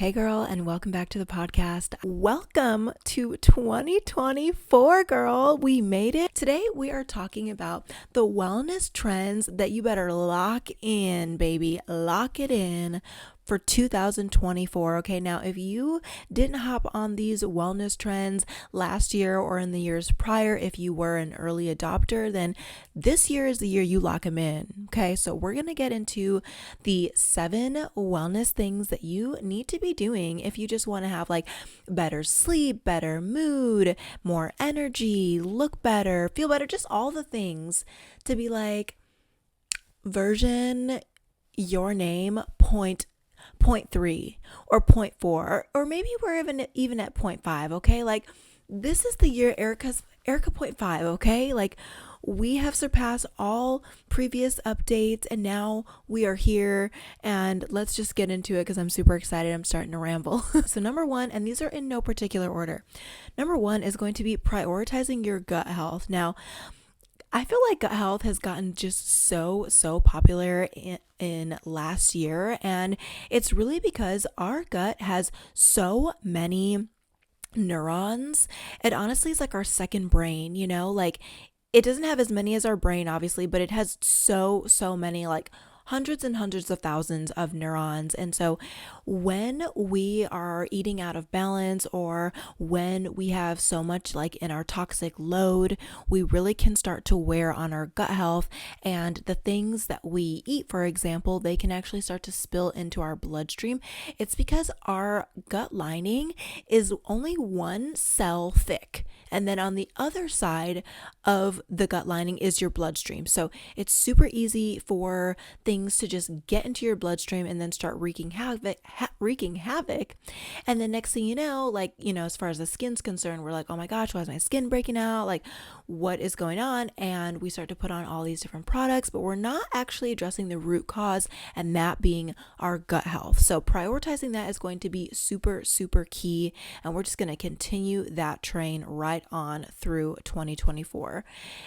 Hey girl, and welcome back to the podcast. Welcome to 2024, girl. We made it. Today we are talking about the wellness trends that you better lock in, baby. Lock it in for 2024. Okay, now if you didn't hop on these wellness trends last year or in the years prior, if you were an early adopter, then this year is the year you lock them in. Okay, so we're gonna get into the 7 wellness things that you need to be doing if you just want to have like better sleep, better mood, more energy, look better, feel better, just all the things to be like version your name point 3 or point 4 or maybe we're even at point 5. Okay, like this is the year Erica point 5. Okay, like we have surpassed all previous updates and now we are here, and let's just get into it because I'm super excited. I'm starting to ramble. So number 1, and these are in no particular order. Number 1 is going to be prioritizing your gut health. Now, I feel like gut health has gotten just so popular in last year, and it's really because our gut has so many neurons. It honestly is like our second brain, like it doesn't have as many as our brain, obviously, but it has so many, like hundreds and hundreds of thousands of neurons. And so when we are eating out of balance, or when we have so much like in our toxic load, we really can start to wear on our gut health. And the things that we eat, for example, they can actually start to spill into our bloodstream. It's because our gut lining is only one cell thick. And then on the other side of the gut lining is your bloodstream. So it's super easy for things to just get into your bloodstream and then start wreaking havoc. And then next thing you know, like, as far as the skin's concerned, we're like, oh my gosh, why is my skin breaking out? Like, what is going on? And we start to put on all these different products, but we're not actually addressing the root cause, and that being our gut health. So prioritizing that is going to be super key. And we're just going to continue that train right on through 2024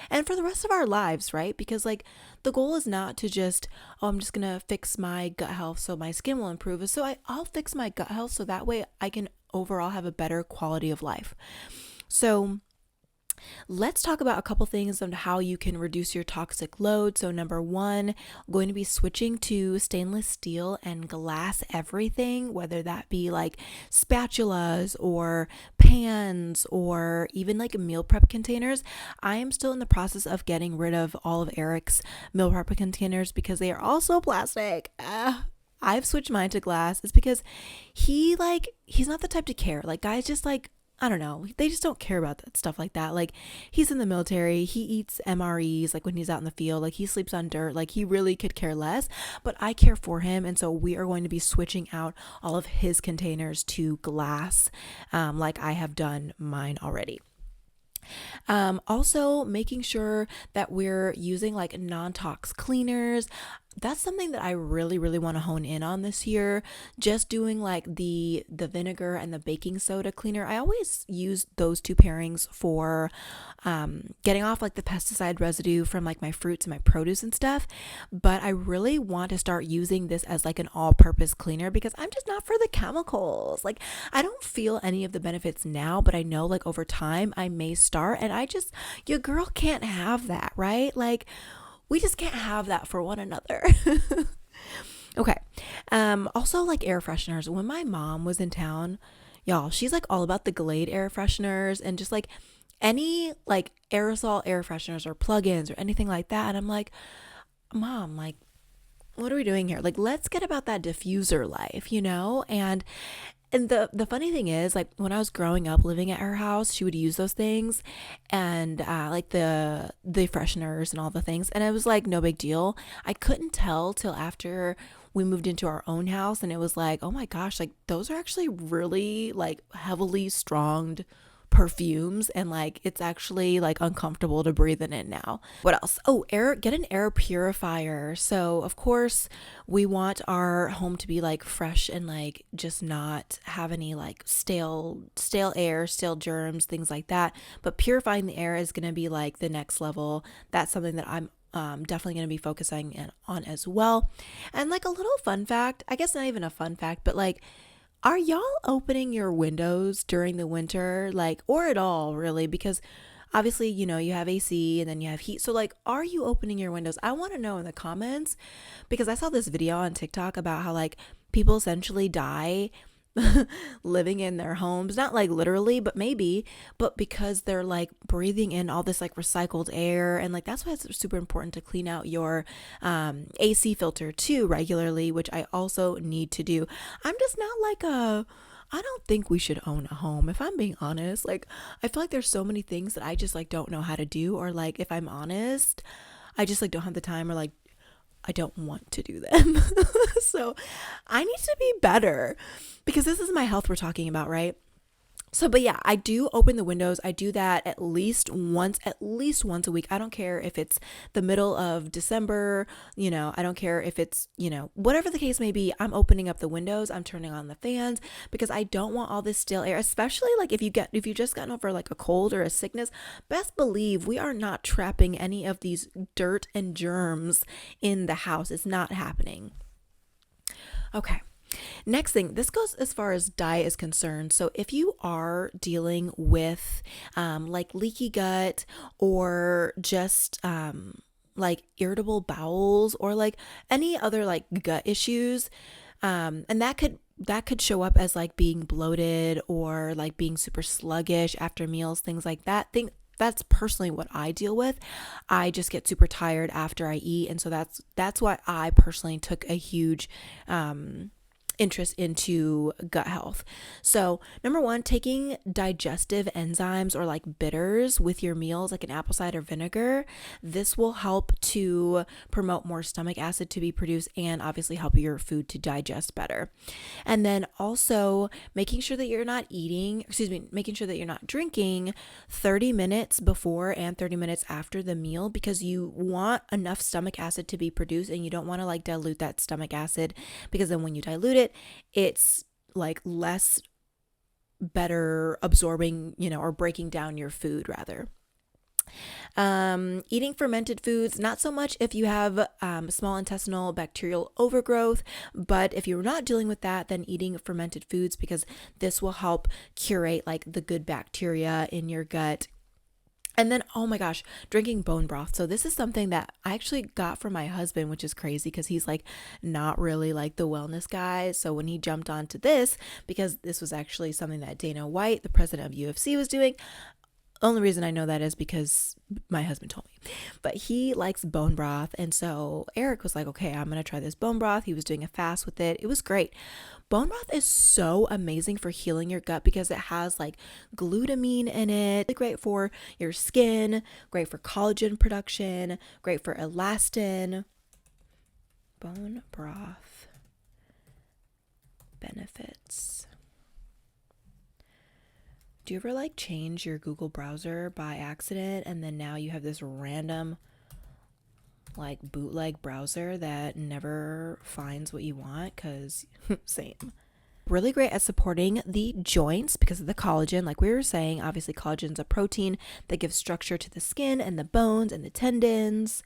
and for the rest of our lives, right? Because like the goal is not to just, I'm just gonna fix my gut health so my skin will improve. So I'll fix my gut health so that way I can overall have a better quality of life. So let's talk about a couple things on how you can reduce your toxic load. So number 1, I'm going to be switching to stainless steel and glass everything, whether that be like spatulas or pans or even like meal prep containers. I am still in the process of getting rid of all of Eric's meal prep containers because they are also plastic. I've switched mine to glass. It's because he's not the type to care. Like guys just like, I don't know, they just don't care about that stuff like that. Like he's in the military, he eats MREs like when he's out in the field, like he sleeps on dirt, like he really could care less, but I care for him. And so we are going to be switching out all of his containers to glass, like I have done mine already. Also making sure that we're using like non-tox cleaners. That's something that I really want to hone in on this year. Just doing like the vinegar and the baking soda cleaner. I always use those two pairings for getting off like the pesticide residue from like my fruits and my produce and stuff. But I really want to start using this as like an all-purpose cleaner because I'm just not for the chemicals. Like I don't feel any of the benefits now, but I know like over time I may start, and your girl can't have that, right? Like we just can't have that for one another. Okay. Also like air fresheners. When my mom was in town, y'all, she's like all about the Glade air fresheners and just like any like aerosol air fresheners or plugins or anything like that. And I'm like, Mom, like, what are we doing here? Like, let's get about that diffuser life, And the funny thing is, like when I was growing up living at her house, she would use those things and like the fresheners and all the things. And it was like no big deal. I couldn't tell till after we moved into our own house, and it was like, oh my gosh, like those are actually really like heavily stronged perfumes, and like it's actually like uncomfortable to breathe in it now. What else? Oh, get an air purifier. So of course we want our home to be like fresh and like just not have any like stale air, stale germs, things like that. But purifying the air is going to be like the next level. That's something that I'm definitely going to be focusing on as well. And like a little fun fact, I guess not even a fun fact, but like Are y'all opening your windows during the winter, like, or at all, really? Because obviously, you have AC and then you have heat. So, like, are you opening your windows? I want to know in the comments, because I saw this video on TikTok about how, like, people essentially die living in their homes, not like literally, but maybe, but because they're like breathing in all this like recycled air. And like that's why it's super important to clean out your AC filter too regularly, which I also need to do. I'm just not like I don't think we should own a home, if I'm being honest. Like, I feel like there's so many things that I just like don't know how to do, or like, if I'm honest, I just like don't have the time, or like I don't want to do them. So I need to be better, because this is my health we're talking about, right? So, but yeah, I do open the windows. I do that at least once a week. I don't care if it's the middle of December, I don't care if it's, whatever the case may be, I'm opening up the windows, I'm turning on the fans, because I don't want all this stale air, especially like if you've just gotten over like a cold or a sickness. Best believe we are not trapping any of these dirt and germs in the house. It's not happening. Okay. Next thing, this goes as far as diet is concerned. So if you are dealing with like leaky gut, or just like irritable bowels, or like any other like gut issues, and that could show up as like being bloated, or like being super sluggish after meals, things like that. That's personally what I deal with. I just get super tired after I eat, and so that's why I personally took a huge interest into gut health. So number one, taking digestive enzymes or like bitters with your meals, like an apple cider vinegar. This will help to promote more stomach acid to be produced, and obviously help your food to digest better. And then also making sure that you're not drinking 30 minutes before and 30 minutes after the meal, because you want enough stomach acid to be produced, and you don't want to like dilute that stomach acid, because then when you dilute it, it's like less better absorbing, or breaking down your food rather. Eating fermented foods, not so much if you have small intestinal bacterial overgrowth, but if you're not dealing with that, then eating fermented foods, because this will help curate like the good bacteria in your gut. And then, oh my gosh, drinking bone broth. So this is something that I actually got from my husband, which is crazy, because he's like not really like the wellness guy. So when he jumped onto this, because this was actually something that Dana White, the president of UFC, was doing. Only reason I know that is because my husband told me. But he likes bone broth. And so Eric was like, okay, I'm going to try this bone broth. He was doing a fast with it. It was great. Bone broth is so amazing for healing your gut, because it has like glutamine in it. Really great for your skin, great for collagen production, great for elastin. Bone broth benefits. Do you ever like change your Google browser by accident, and then now you have this random like bootleg browser that never finds what you want? Because same. Really great at supporting the joints because of the collagen. Like we were saying, obviously collagen is a protein that gives structure to the skin and the bones and the tendons.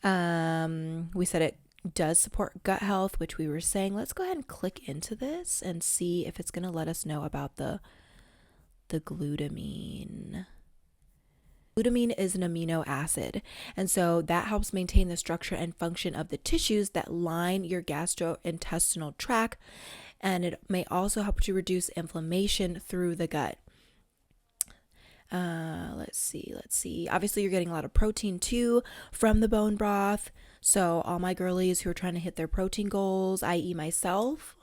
We said it does support gut health, which we were saying. Let's go ahead and click into this and see if it's going to let us know about the glutamine. Glutamine is an amino acid, and so that helps maintain the structure and function of the tissues that line your gastrointestinal tract, and it may also help to reduce inflammation through the gut. Let's see. Obviously, you're getting a lot of protein too from the bone broth. So all my girlies who are trying to hit their protein goals, i.e. myself,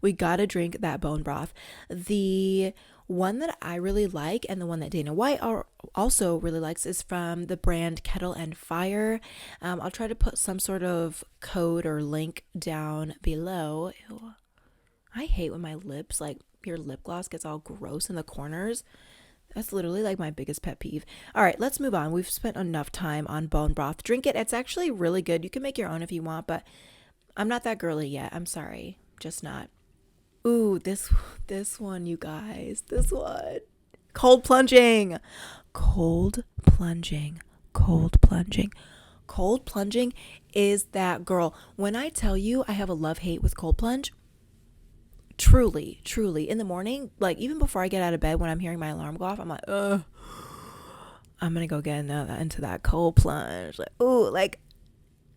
we gotta drink that bone broth. The one that I really like, and the one that Dana White also really likes, is from the brand Kettle and Fire. I'll try to put some sort of code or link down below. Ew. I hate when my lips, like your lip gloss gets all gross in the corners. That's literally like my biggest pet peeve. All right, let's move on. We've spent enough time on bone broth. Drink it. It's actually really good. You can make your own if you want, but I'm not that girly yet. I'm sorry. Just not. Ooh, this one, you guys. This one. Cold plunging. Cold plunging. Cold plunging. Cold plunging is that, girl. When I tell you I have a love-hate with cold plunge, Truly, truly. In the morning, like even before I get out of bed, when I'm hearing my alarm go off, I'm like, I'm gonna go get into that cold plunge. Like, ooh, like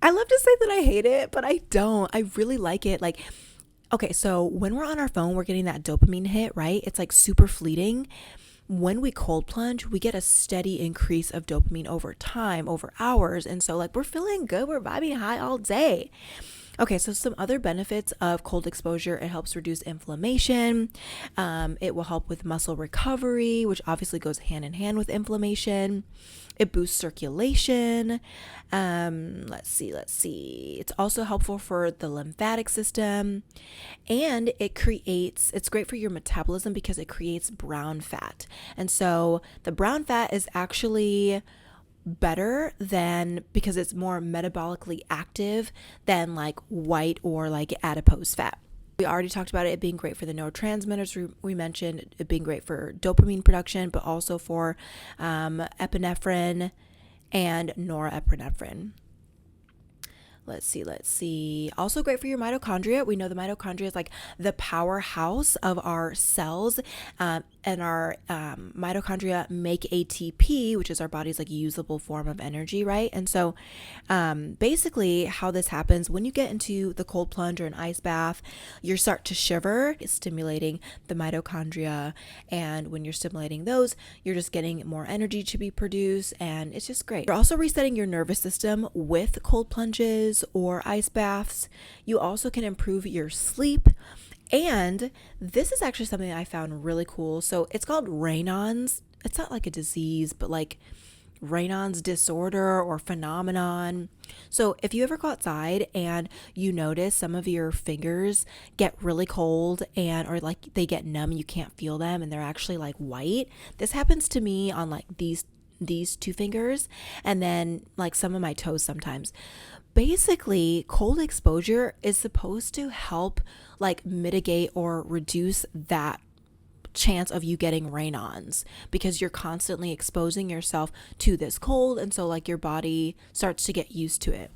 I love to say that I hate it, but I don't. I really like it. Like, okay, so when we're on our phone, we're getting that dopamine hit, right? It's like super fleeting. When we cold plunge, we get a steady increase of dopamine over time, over hours. And so, like, we're feeling good, we're vibing high all day. Okay, so some other benefits of cold exposure: it helps reduce inflammation. It will help with muscle recovery, which obviously goes hand in hand with inflammation. It boosts circulation. Let's see. It's also helpful for the lymphatic system. And it's great for your metabolism because it creates brown fat. And so the brown fat is actually better than, because it's more metabolically active than like white or like adipose fat. We already talked about it being great for the neurotransmitters. We mentioned it being great for dopamine production, but also for epinephrine and norepinephrine. Let's see. Also great for your mitochondria. We know the mitochondria is like the powerhouse of our cells, and our mitochondria make ATP, which is our body's like usable form of energy, right? And so basically how this happens, when you get into the cold plunge or an ice bath, you start to shiver. It's stimulating the mitochondria, and when you're stimulating those, you're just getting more energy to be produced, and it's just great. You're also resetting your nervous system with cold plunges or ice baths. You also can improve your sleep. And this is actually something I found really cool. So it's called Raynaud's. It's not like a disease, but like Raynaud's disorder or phenomenon. So if you ever go outside and you notice some of your fingers get really cold and or like they get numb, you can't feel them and they're actually like white. This happens to me on like these two fingers, and then like some of my toes sometimes. Basically, cold exposure is supposed to help like mitigate or reduce that chance of you getting Raynaud's, because you're constantly exposing yourself to this cold, and so like your body starts to get used to it.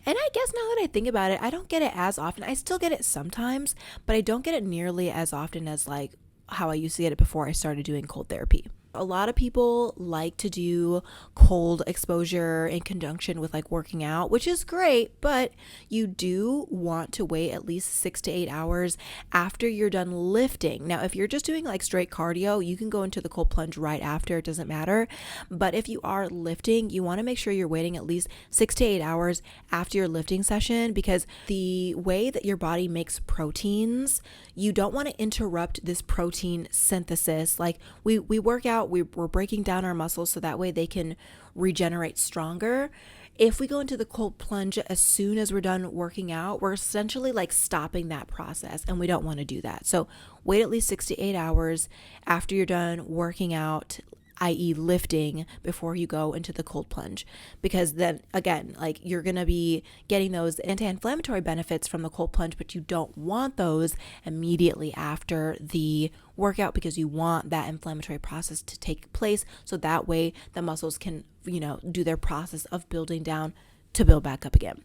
And I guess now that I think about it, I don't get it as often. I still get it sometimes, but I don't get it nearly as often as like how I used to get it before I started doing cold therapy. A lot of people like to do cold exposure in conjunction with like working out, which is great, but you do want to wait at least 6 to 8 hours after you're done lifting. Now, if you're just doing like straight cardio, you can go into the cold plunge right after, it doesn't matter. But if you are lifting, you want to make sure you're waiting at least 6 to 8 hours after your lifting session, because the way that your body makes proteins, you don't want to interrupt this protein synthesis. Like we work out, we're breaking down our muscles so that way they can regenerate stronger. If we go into the cold plunge as soon as we're done working out, we're essentially like stopping that process, and we don't want to do that. So wait at least 6 to 8 hours after you're done working out, i.e. lifting, before you go into the cold plunge, because then again, like you're going to be getting those anti-inflammatory benefits from the cold plunge, but you don't want those immediately after the workout, because you want that inflammatory process to take place, so that way the muscles can, do their process of building down to build back up again.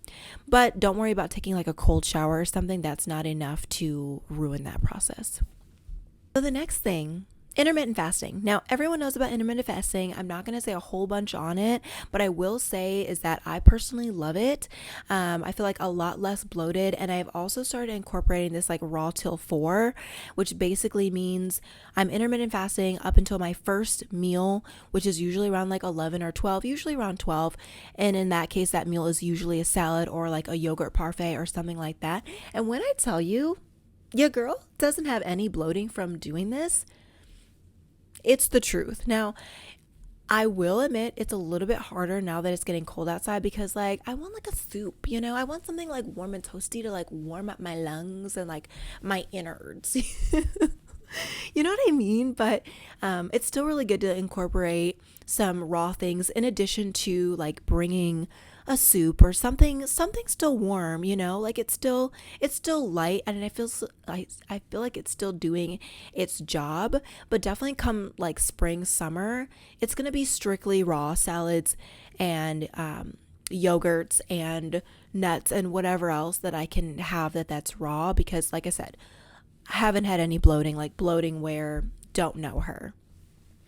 But don't worry about taking like a cold shower or something. That's not enough to ruin that process. So the next thing, intermittent fasting. Now, everyone knows about intermittent fasting. I'm not going to say a whole bunch on it, but I will say is that I personally love it. I feel like a lot less bloated, and I've also started incorporating this like raw till 4, which basically means I'm intermittent fasting up until my first meal, which is usually around like 11 or 12, usually around 12. And in that case, that meal is usually a salad or like a yogurt parfait or something like that. And when I tell you, your girl doesn't have any bloating from doing this, it's the truth. Now, I will admit it's a little bit harder now that it's getting cold outside, because like I want like a soup, I want something like warm and toasty to like warm up my lungs and like my innards. You know what I mean? But it's still really good to incorporate some raw things in addition to like bringing a soup or something still warm, like it's still light, and I feel like it's still doing its job. But definitely come like spring, summer, it's going to be strictly raw salads and yogurts and nuts and whatever else that I can have that's raw, because like I said, I haven't had any bloating, like bloating where don't know her.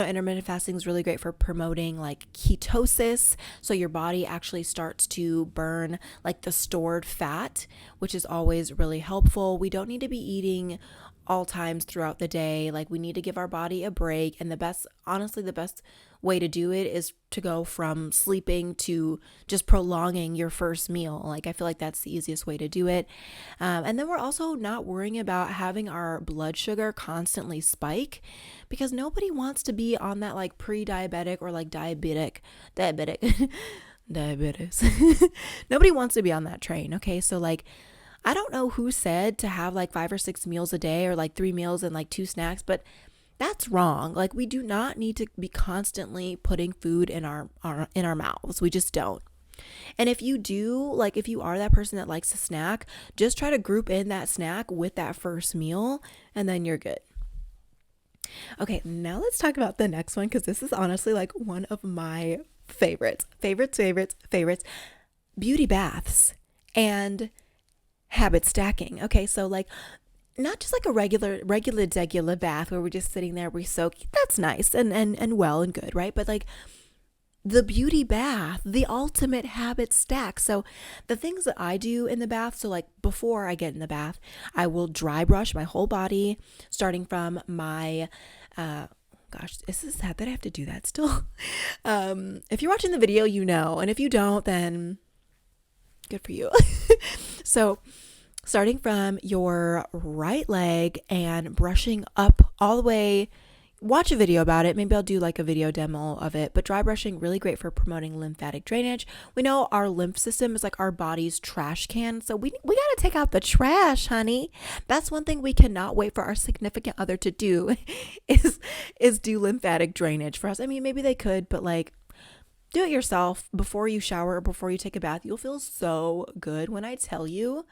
Intermittent fasting is really great for promoting like ketosis. So your body actually starts to burn like the stored fat, which is always really helpful. We don't need to be eating all times throughout the day. Like we need to give our body a break. And honestly, the best way to do it is to go from sleeping to just prolonging your first meal. Like I feel like that's the easiest way to do it. And then we're also not worrying about having our blood sugar constantly spike, because nobody wants to be on that like pre-diabetic or like diabetes. Nobody wants to be on that train. Okay. So like, I don't know who said to have like 5 or 6 meals a day or like 3 meals and like 2 snacks, but that's wrong. Like we do not need to be constantly putting food in our mouths. We just don't. And if you do, like if you are that person that likes to snack, just try to group in that snack with that first meal and then you're good. Okay, now let's talk about the next one, because this is honestly like one of my favorites. Beauty baths and habit stacking. Okay, so like not just like a regular degular bath where we're just sitting there, we soak. That's nice and well and good, right? But like the beauty bath, the ultimate habit stack. So the things that I do in the bath, so like before I get in the bath, I will dry brush my whole body, starting from my gosh, is this sad that I have to do that still? If you're watching the video, you know, and if you don't, then good for you. So starting from your right leg and brushing up all the way, watch a video about it. Maybe I'll do like a video demo of it, but dry brushing, really great for promoting lymphatic drainage. We know our lymph system is like our body's trash can. So we got to take out the trash, honey. That's one thing we cannot wait for our significant other to do is do lymphatic drainage for us. I mean, maybe they could, but like, do it yourself before you shower or before you take a bath. You'll feel so good when I tell you.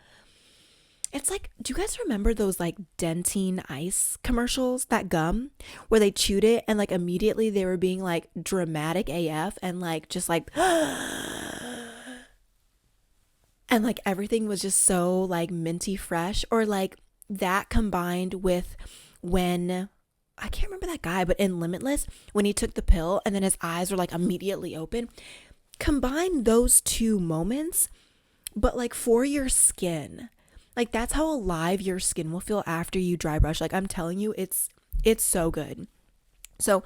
It's like, do you guys remember those like Dentine Ice commercials, that gum where they chewed it and like immediately they were being like dramatic AF and like just like and like everything was just so like minty fresh? Or like that combined with when I can't remember that guy, but in Limitless, when he took the pill and then his eyes were like immediately open. Combine those two moments, but like for your skin. Like that's how alive your skin will feel after you dry brush. Like I'm telling you, it's so good. So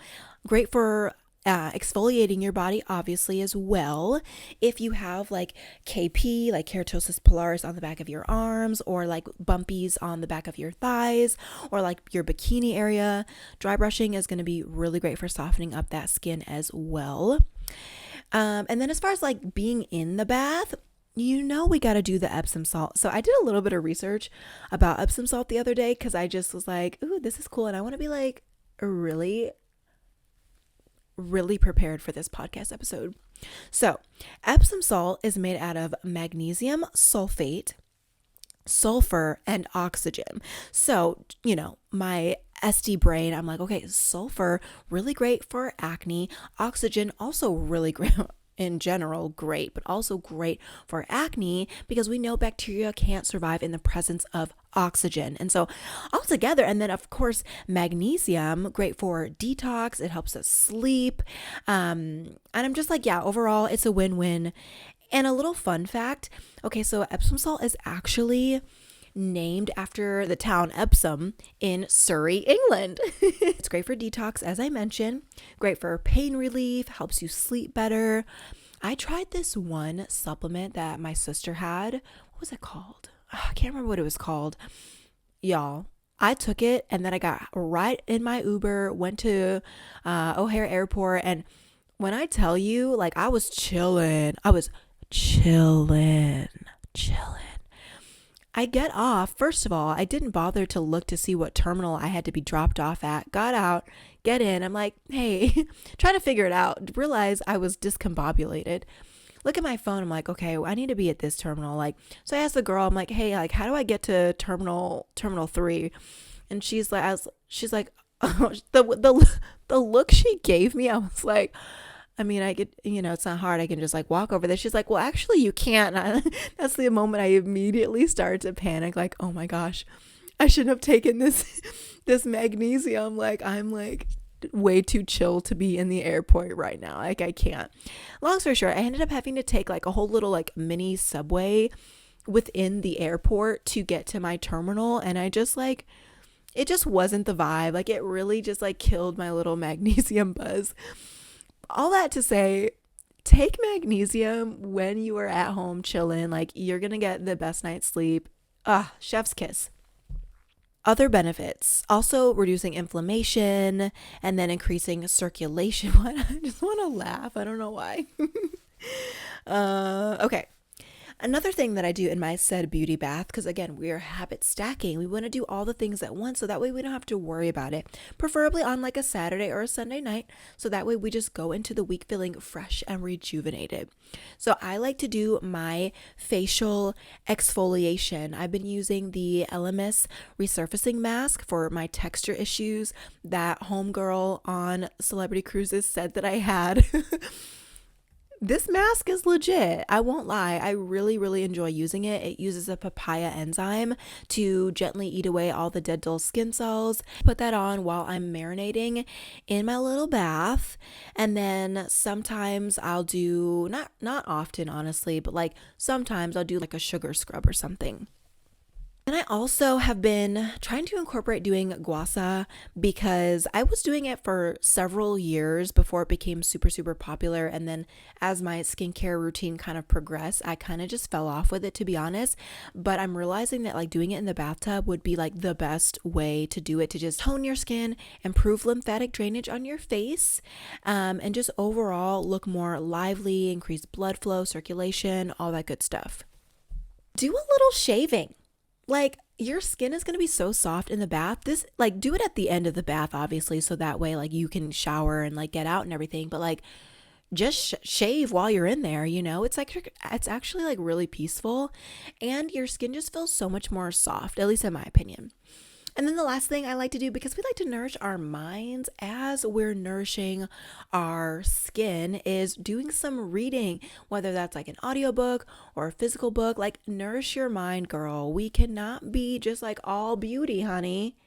great for exfoliating your body, obviously, as well. If you have like KP, like keratosis pilaris on the back of your arms, or like bumpies on the back of your thighs, or like your bikini area, dry brushing is going to be really great for softening up that skin as well. And then as far as like being in the bath, you know, we got to do the Epsom salt. So I did a little bit of research about Epsom salt the other day, because I just was like, ooh, this is cool. And I want to be like really prepared for this podcast episode. So Epsom salt is made out of magnesium sulfate, sulfur, and oxygen. So, you know, my SD brain, I'm like, okay, sulfur, really great for acne. Oxygen, also really great in general, great, but also great for acne, because we know bacteria can't survive in the presence of oxygen. And so all together, and then of course magnesium, great for detox. It helps us sleep. And I'm just like, yeah, overall it's a win-win. And a little fun fact, okay, so Epsom salt is actually named after the town Epsom in Surrey, England. It's great for detox, as I mentioned, great for pain relief, helps you sleep better. I tried this one supplement that my sister had. What was it called? I can't remember what it was called. Y'all, I took it and then I got right in my Uber, went to O'Hare Airport, and when I tell you, like, I was chilling. I get off. First of all, I didn't bother to look to see what terminal I had to be dropped off at. Got out, get in. I'm like, hey, trying to figure it out. Realize I was discombobulated. Look at my phone. I'm like, okay, I need to be at this terminal. Like, so I asked the girl, I'm like, hey, like, how do I get to terminal 3? And she's like, oh, the look she gave me, I was like, I mean, I could, it's not hard. I can just like walk over there. She's like, well, actually, you can't. That's the moment I immediately started to panic. Like, oh my gosh, I shouldn't have taken this, this magnesium. Like, I'm like way too chill to be in the airport right now. Like, I can't. Long story short, I ended up having to take like a whole little like mini subway within the airport to get to my terminal. And I just like, it just wasn't the vibe. Like, it really just like killed my little magnesium buzz. All that to say, take magnesium when you are at home chilling. Like, you're gonna get the best night's sleep. Chef's kiss. Other benefits, also reducing inflammation and then increasing circulation. What? I just want to laugh. I don't know why. Okay. Another thing that I do in my said beauty bath, because again, we are habit stacking. We want to do all the things at once so that way we don't have to worry about it. Preferably on like a Saturday or a Sunday night. So that way we just go into the week feeling fresh and rejuvenated. So I like to do my facial exfoliation. I've been using the LMS resurfacing mask for my texture issues that homegirl on Celebrity Cruises said that I had. This mask is legit. I won't lie. I really, really enjoy using it. It uses a papaya enzyme to gently eat away all the dead, dull skin cells. Put that on while I'm marinating in my little bath. And then sometimes I'll do, not often, honestly, but like sometimes I'll do like a sugar scrub or something. And I also have been trying to incorporate doing guasa because I was doing it for several years before it became super, super popular. And then as my skincare routine kind of progressed, I kind of just fell off with it, to be honest. But I'm realizing that like doing it in the bathtub would be like the best way to do it, to just tone your skin, improve lymphatic drainage on your face, and just overall look more lively, increase blood flow, circulation, all that good stuff. Do a little shaving. Like, your skin is going to be so soft in the bath. This, like, do it at the end of the bath, obviously, so that way, like, you can shower and, like, get out and everything. But, like, just shave while you're in there, It's like, it's actually, like, really peaceful. And your skin just feels so much more soft, at least in my opinion. And then the last thing I like to do, because we like to nourish our minds as we're nourishing our skin, is doing some reading, whether that's like an audiobook or a physical book. Like, nourish your mind, girl. We cannot be just like all beauty, honey.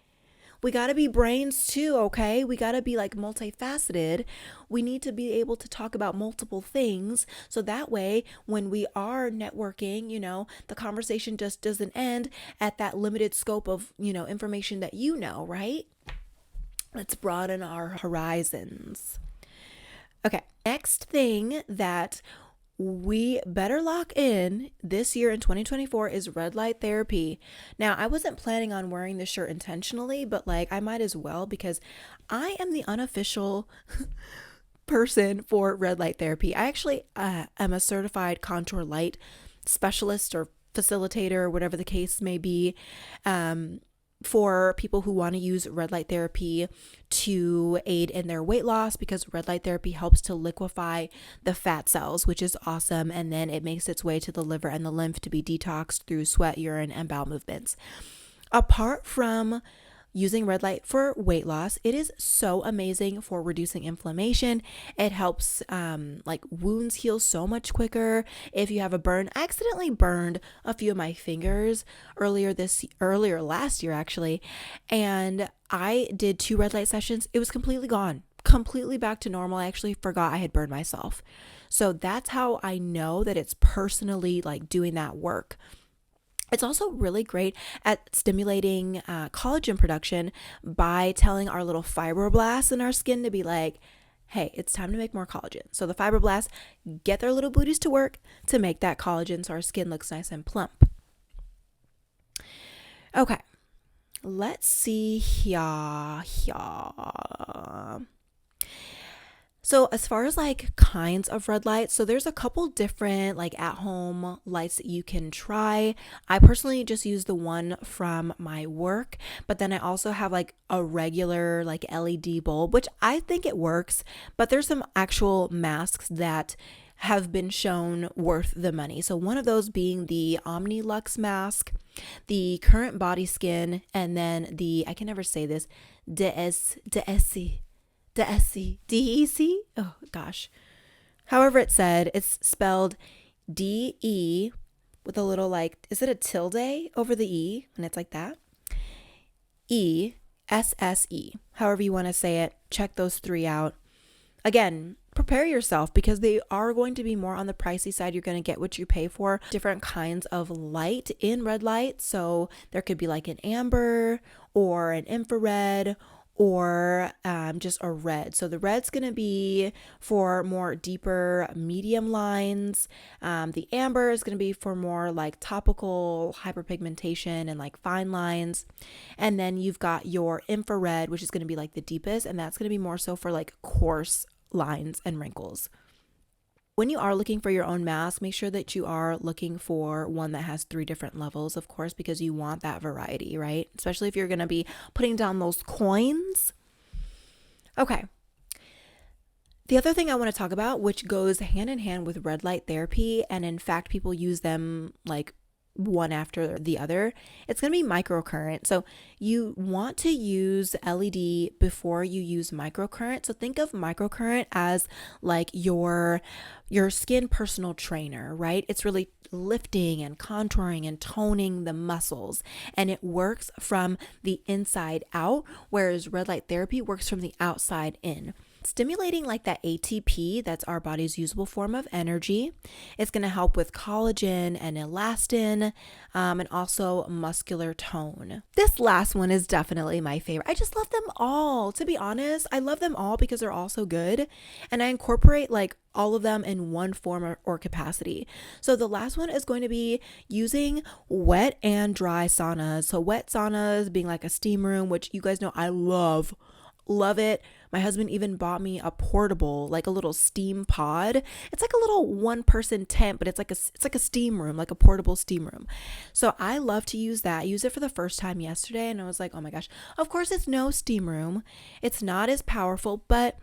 We got to be brains too, okay? We got to be like multifaceted. We need to be able to talk about multiple things. So that way, when we are networking, the conversation just doesn't end at that limited scope of, information that right? Let's broaden our horizons. Okay, next thing that we better lock in this year in 2024 is red light therapy. Now, I wasn't planning on wearing this shirt intentionally, but like I might as well because I am the unofficial person for red light therapy. I actually am a certified contour light specialist or facilitator, whatever the case may be. For people who want to use red light therapy to aid in their weight loss, because red light therapy helps to liquefy the fat cells, which is awesome. And then it makes its way to the liver and the lymph to be detoxed through sweat, urine, and bowel movements. Apart from using red light for weight loss, it is so amazing for reducing inflammation. It helps like wounds heal so much quicker. If you have a burn, I accidentally burned a few of my fingers earlier last year actually, and I did 2 red light sessions. It was completely gone, completely back to normal. I actually forgot I had burned myself. So that's how I know that it's personally like doing that work. It's also really great at stimulating collagen production by telling our little fibroblasts in our skin to be like, hey, it's time to make more collagen. So the fibroblasts get their little booties to work to make that collagen so our skin looks nice and plump. Okay, let's see here. So as far as like kinds of red lights, so there's a couple different like at-home lights that you can try. I personally just use the one from my work, but then I also have like a regular like LED bulb, which I think it works, but there's some actual masks that have been shown worth the money. So one of those being the Omnilux mask, the Current Body Skin, and then the, I can never say this, DEC. Oh gosh. However it's said, it's spelled DE with a little like, is it a tilde over the E? And it's like that. ESSE. However you want to say it, check those 3 out. Again, prepare yourself because they are going to be more on the pricey side. You're going to get what you pay for. Different kinds of light in red light. So there could be like an amber or an infrared or just a red. So the red's going to be for more deeper medium lines. The amber is going to be for more like topical hyperpigmentation and like fine lines. And then you've got your infrared, which is going to be like the deepest, and that's going to be more so for like coarse lines and wrinkles. When you are looking for your own mask, make sure that you are looking for one that has 3 different levels, of course, because you want that variety, right? Especially if you're going to be putting down those coins. Okay. The other thing I want to talk about, which goes hand in hand with red light therapy, and in fact, people use them like one after the other, it's going to be microcurrent. So you want to use LED before you use microcurrent. So think of microcurrent as like your skin personal trainer, right? It's really lifting and contouring and toning the muscles, and it works from the inside out, whereas red light therapy works from the outside in. Stimulating like that ATP, that's our body's usable form of energy. It's going to help with collagen and elastin, and also muscular tone. This last one is definitely my favorite. I just love them all. To be honest, I love them all because they're all so good, and I incorporate like all of them in one form or capacity. So the last one is going to be using wet and dry saunas. So wet saunas being like a steam room, which you guys know I love it. My husband even bought me a portable, like a little steam pod. It's like a little 1-person tent, but it's like a steam room, like a portable steam room. So I love to use that. I used it for the first time yesterday, and I was like, oh my gosh. Of course, it's no steam room. It's not as powerful, but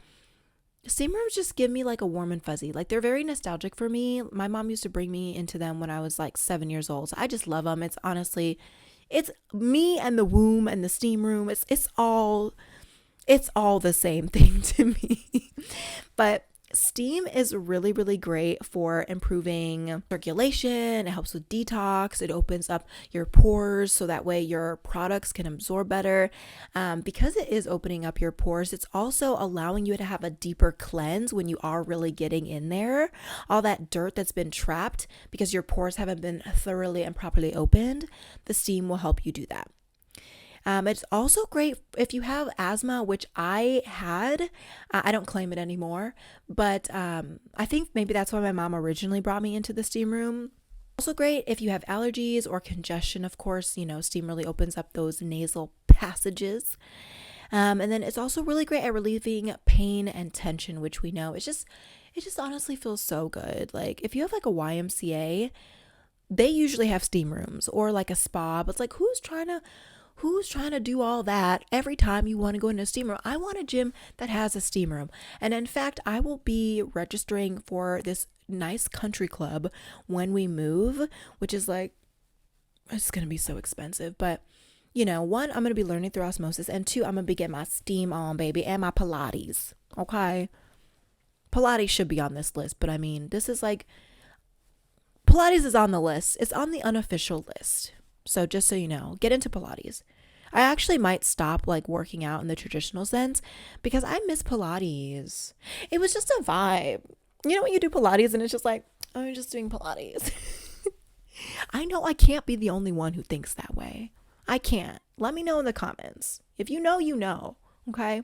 steam rooms just give me like a warm and fuzzy. Like they're very nostalgic for me. My mom used to bring me into them when I was like 7 years old. So I just love them. It's honestly, it's me and the womb and the steam room. It's all the same thing to me. But steam is really, really great for improving circulation. It helps with detox. It opens up your pores so that way your products can absorb better. Because it is opening up your pores, it's also allowing you to have a deeper cleanse when you are really getting in there. All that dirt that's been trapped because your pores haven't been thoroughly and properly opened, the steam will help you do that. It's also great if you have asthma, which I had. I don't claim it anymore, but I think maybe that's why my mom originally brought me into the steam room. Also great if you have allergies or congestion, of course, steam really opens up those nasal passages. And then it's also really great at relieving pain and tension, which we know it just honestly feels so good. Like if you have like a YMCA, they usually have steam rooms or like a spa, but it's like who's trying to do all that every time you want to go into a steam room? I want a gym that has a steam room. And in fact, I will be registering for this nice country club when we move, which is like, it's going to be so expensive. But, 1, I'm going to be learning through osmosis. And 2, I'm going to be getting my steam on, baby, and my Pilates. Okay. Pilates should be on this list. But I mean, this is like, Pilates is on the list. It's on the unofficial list. So just so you know, get into Pilates. I actually might stop like working out in the traditional sense because I miss Pilates. It was just a vibe. You know when you do Pilates and it's just like, oh, I'm just doing Pilates. I know I can't be the only one who thinks that way. I can't. Let me know in the comments. If you know, you know. Okay.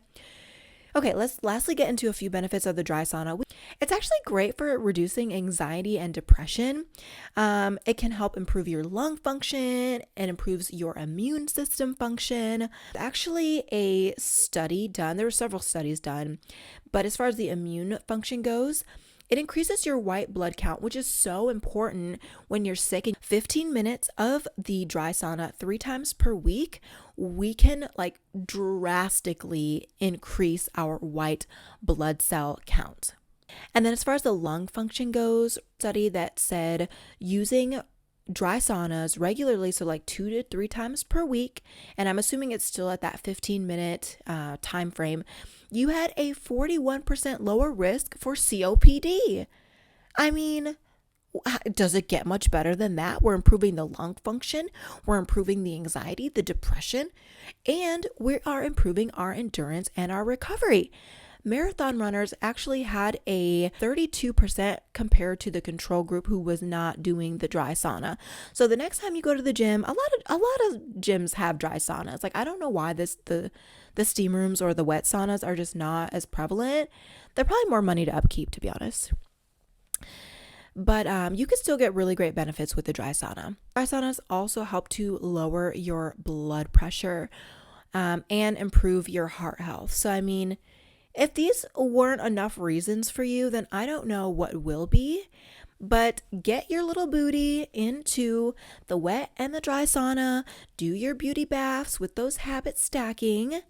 Okay, let's lastly get into a few benefits of the dry sauna. It's actually great for reducing anxiety and depression. It can help improve your lung function and improves your immune system function. Actually, a study done, there were several studies done, but as far as the immune function goes, it increases your white blood count, which is so important when you're sick. 15 minutes of the dry sauna 3 times per week, we can like drastically increase our white blood cell count. And then as far as the lung function goes, study that said using dry saunas regularly, so like 2 to 3 times per week, and I'm assuming it's still at that 15-minute time frame, you had a 41% lower risk for COPD. I mean, does it get much better than that? We're improving the lung function, we're improving the anxiety, the depression, and we are improving our endurance and our recovery. Marathon runners actually had a 32% compared to the control group who was not doing the dry sauna. So the next time you go to the gym, a lot of gyms have dry saunas. Like, I don't know why the steam rooms or the wet saunas are just not as prevalent. They're probably more money to upkeep, to be honest. But you can still get really great benefits with the dry sauna. Dry saunas also help to lower your blood pressure and improve your heart health. So, I mean, if these weren't enough reasons for you, then I don't know what will be. But get your little booty into the wet and the dry sauna. Do your beauty baths with those habits stacking.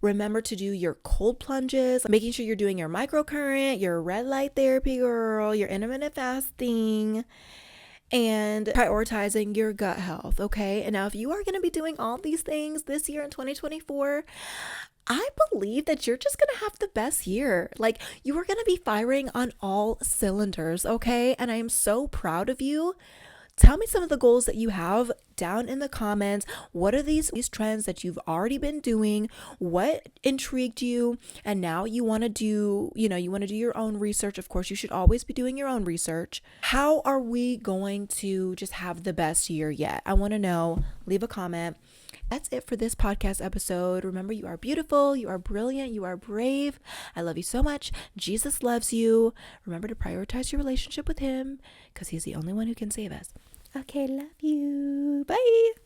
Remember to do your cold plunges, making sure you're doing your microcurrent, your red light therapy, girl, your intermittent fasting, and prioritizing your gut health, okay? And now if you are going to be doing all these things this year in 2024, I believe that you're just going to have the best year. Like, you are going to be firing on all cylinders, okay? And I am so proud of you. Tell me some of the goals that you have down in the comments. What are these trends that you've already been doing? What intrigued you? And now you want to do, you want to do your own research. Of course, you should always be doing your own research. How are we going to just have the best year yet? I want to know. Leave a comment. That's it for this podcast episode. Remember, you are beautiful, you are brilliant, you are brave. I love you so much. Jesus loves you. Remember to prioritize your relationship with him because he's the only one who can save us. Okay, love you. Bye.